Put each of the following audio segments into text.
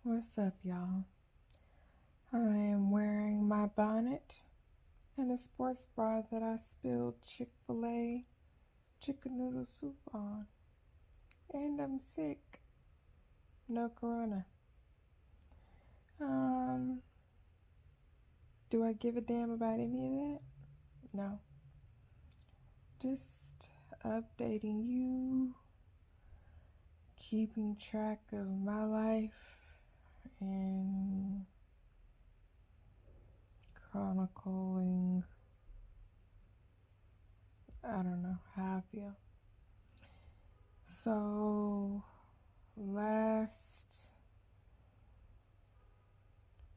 What's up, y'all? I am wearing my bonnet and a sports bra that I spilled Chick-fil-A chicken noodle soup on. And I'm sick. No corona. Um, do I give a damn about any of that? No. Just updating you, keeping track of my life, and chronicling, I don't know how I feel. So, last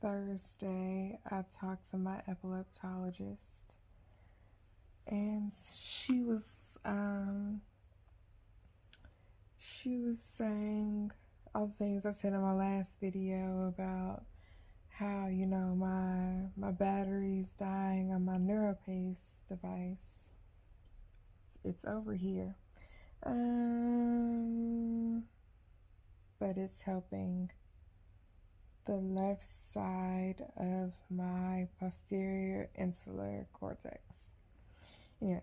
Thursday, I talked to my epileptologist, and she was saying all the things I said in my last video about how my battery's dying on my NeuroPace device. It's over here, but it's helping the left side of my posterior insular cortex. Anyway,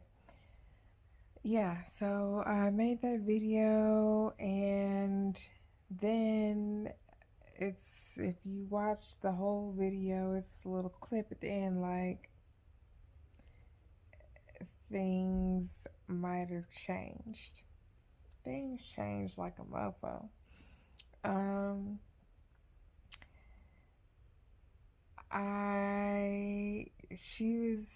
yeah, so I made that video, and then if you watch the whole video, it's a little clip at the end, like things might have changed. Things changed like a mofo. I she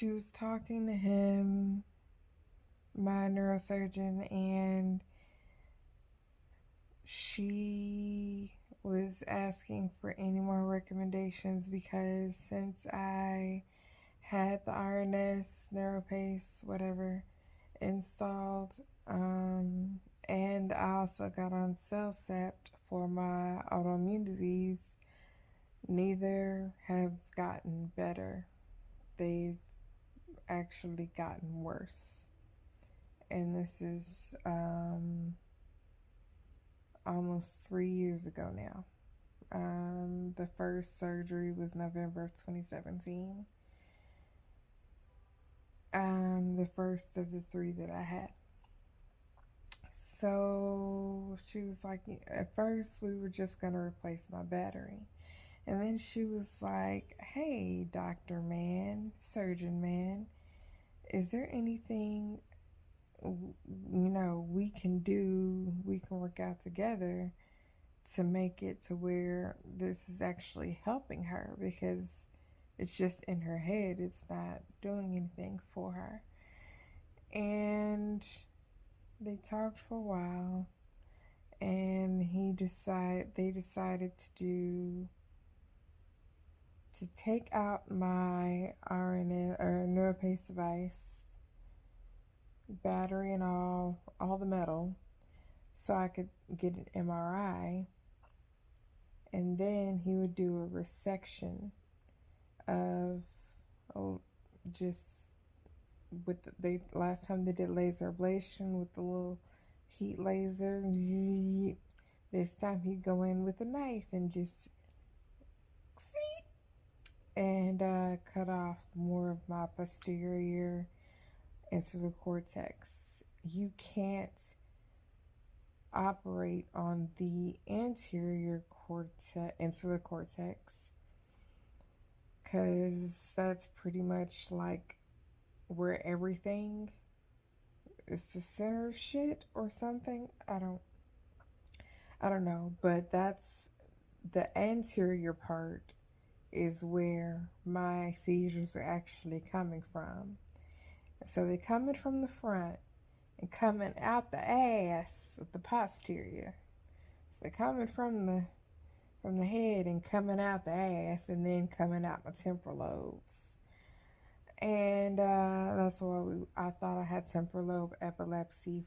was talking to him, my neurosurgeon, and she was asking for any more recommendations because since I had the RNS, NeuroPace, whatever, installed, and I also got on CellCept for my autoimmune disease, neither have gotten better. They've actually gotten worse. And this is almost 3 years ago now. The first surgery was November of 2017. The first of the 3 that I had. So she was like, at first we were just going to replace my battery. And then she was like, hey, doctor man, surgeon man, is there anything, we can do, we can work out together to make it to where this is actually helping her, because it's just in her head, it's not doing anything for her. And they talked for a while, and they decided to take out my RNA or NeuroPace device, battery and all the metal, so I could get an MRI, and then he would do a resection of just with they last time they did laser ablation with the little heat laser. This time he'd go in with a knife and just and cut off more of my posterior insular cortex. You can't operate on the anterior insular cortex, because that's pretty much like where everything is, the center of shit or something. I don't know, but that's the anterior part is where my seizures are actually coming from. So they're coming from the front and coming out the ass of the posterior. So they're coming from the head and coming out the ass, and then coming out my temporal lobes. And that's why I thought I had temporal lobe epilepsy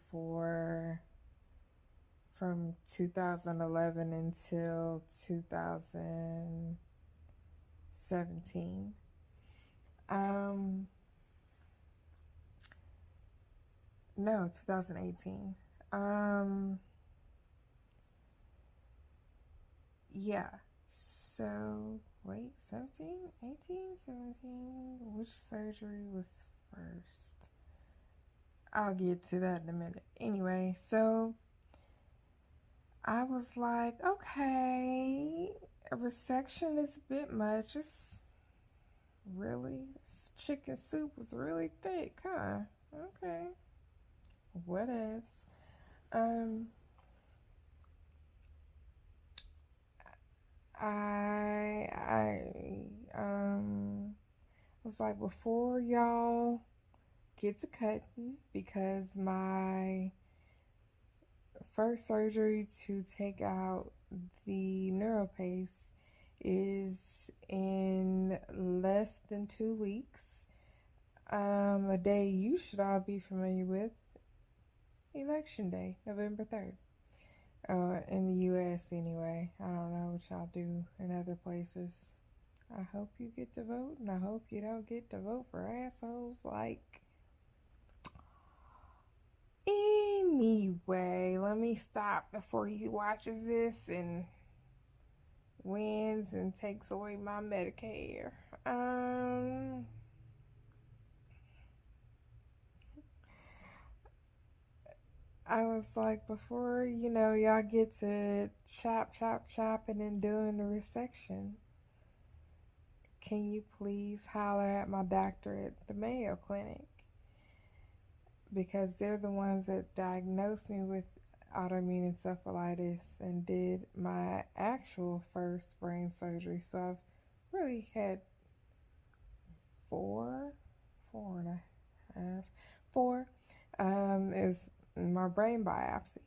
from 2011 until 2017. No, 2018. Um, yeah. So, wait, 17, 18, 17. Which surgery was first? I'll get to that in a minute. Anyway, so I was like, okay, a resection is a bit much. It's really, this chicken soup was really thick, huh? Okay, what ifs? Um, I was like, before y'all get to cutting, because my first surgery to take out the neuropace is in less than 2 weeks. A day you should all be familiar with, Election Day, November 3rd. In the US anyway. I don't know what y'all do in other places. I hope you get to vote, and I hope you don't get to vote for assholes like. Anyway, let me stop before he watches this and wins and takes away my Medicare. I was like, before y'all get to chopping and doing the resection, can you please holler at my doctor at the Mayo Clinic? Because they're the ones that diagnosed me with autoimmune encephalitis and did my actual first brain surgery. So I've really had four, four and a half, four. It was my brain biopsy.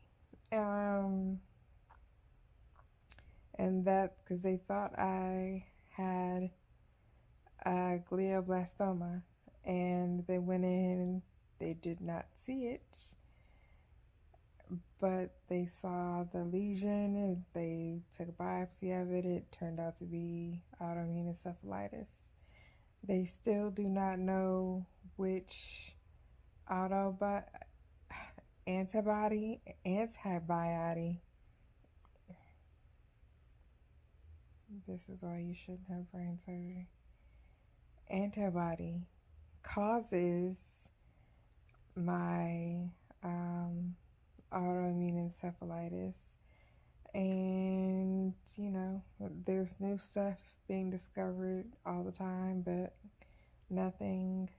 Um, and that's because they thought I had glioblastoma, and they went in and they did not see it, but they saw the lesion and they took a biopsy of it. It turned out to be autoimmune encephalitis. They still do not know which autobi- antibody. This is why you shouldn't have brain surgery. Antibody causes my autoimmune encephalitis. And, there's new stuff being discovered all the time, but nothing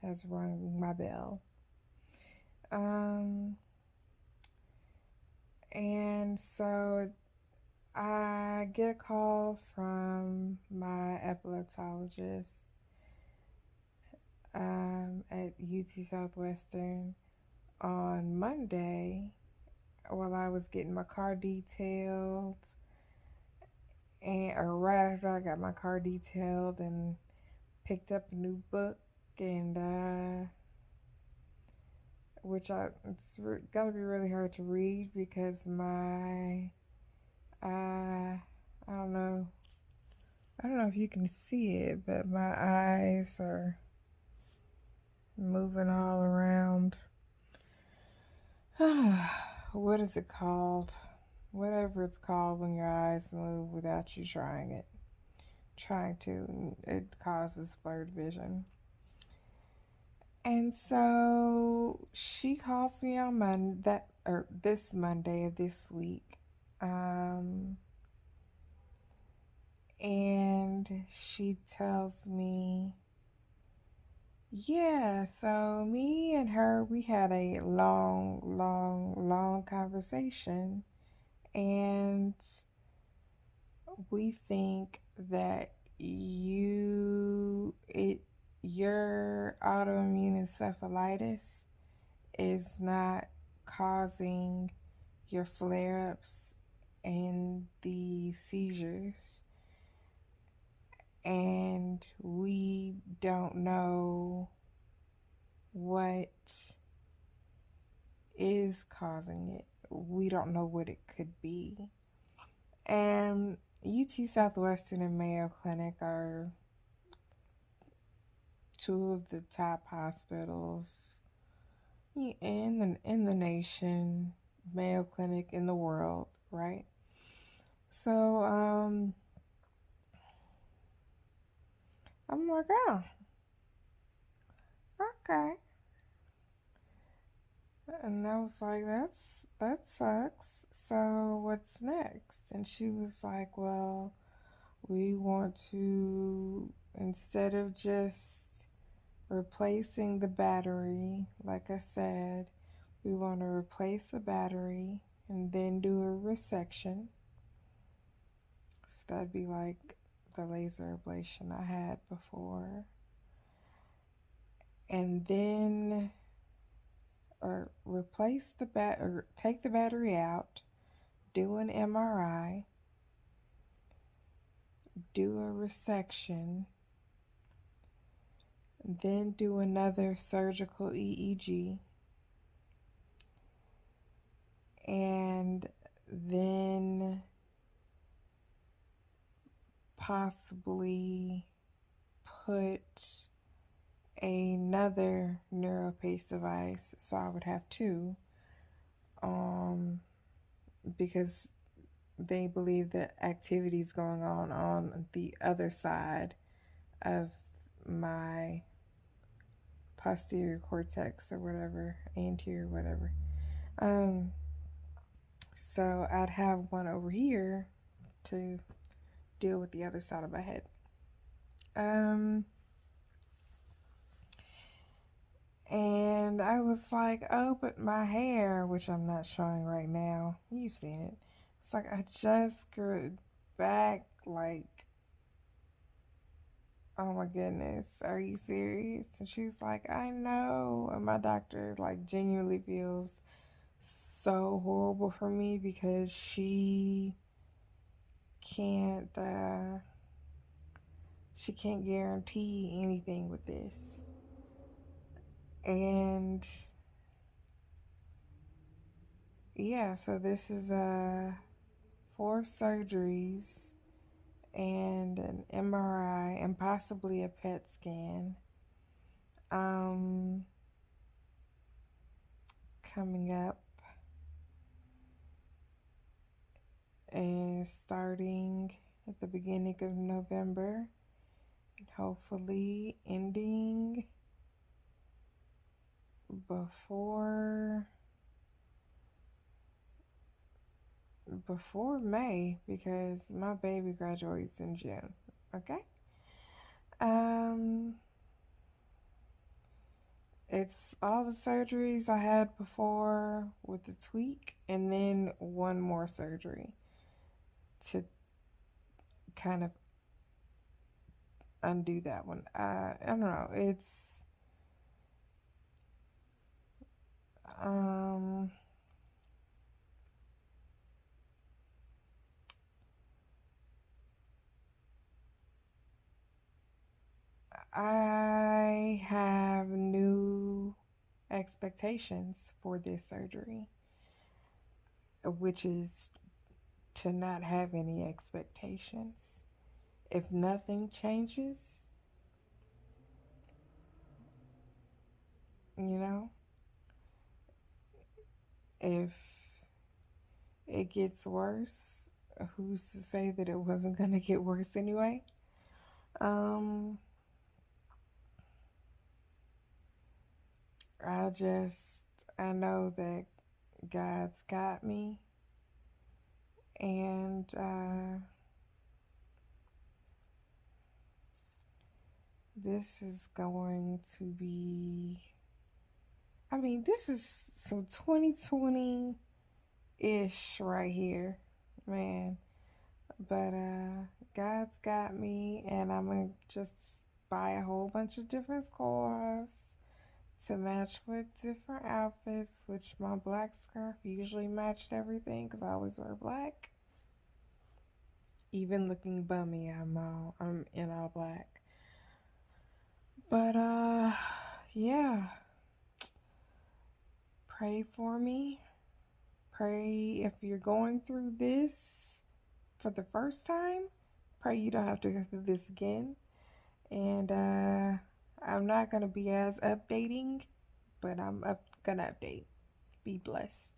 has rung my bell. And so I get a call from my epileptologist at UT Southwestern on Monday while I was getting my car detailed, or right after I got my car detailed and picked up a new book, and which it's gonna be really hard to read because my I don't know if you can see it, but my eyes are moving all around. What is it called? Whatever it's called when your eyes move without you trying to, it causes blurred vision. And so she calls me on this Monday of this week, and she tells me, yeah. So me and her, we had a long conversation, and we think that your autoimmune encephalitis is not causing your flare-ups and the seizures, and we don't know what is causing it. We don't know what it could be. And UT Southwestern and Mayo Clinic are two of the top hospitals in the nation, Mayo Clinic in the world, right? So I'm like, oh, okay. And I was like, that sucks. So what's next? And she was like, well, we want to, instead of just replacing the battery, like I said, we want to replace the battery and then do a resection. So that'd be like the laser ablation I had before. And then, or replace the or take the battery out, do an MRI, do a resection, then do another surgical EEG, and then possibly put another neuropace device, so I would have two, um, because they believe that activity is going on the other side of my posterior cortex or whatever, anterior, whatever. Um, so I'd have one over here to deal with the other side of my head. Um, and I was like, oh, but my hair, which I'm not showing right now, you've seen it. It's like I just grew it back, like, oh my goodness, are you serious? And she was like, I know. And my doctor, like, genuinely feels so horrible for me because can't, uh, she can't guarantee anything with this. And yeah, so this is four surgeries and an MRI and possibly a PET scan. Um, coming up and starting at the beginning of November and hopefully ending before May because my baby graduates in June. Okay? Um it's all the surgeries I had before with the tweak and then one more surgery to kind of undo that one. I don't know. Um I have new expectations for this surgery, which is to not have any expectations. If nothing changes, you know, if it gets worse, who's to say that it wasn't going to get worse anyway? Um, I just, I know that God's got me, and this is going to be, I mean, this is some 2020 ish right here, man. But God's got me, and I'm gonna just buy a whole bunch of different scarves to match with different outfits, which my black scarf usually matched everything because I always wear black. Even looking bummy, I'm in all black. But yeah, pray for me. Pray if you're going through this for the first time. Pray you don't have to go through this again. And I'm not gonna be as updating, but I'm Gonna update. Be blessed.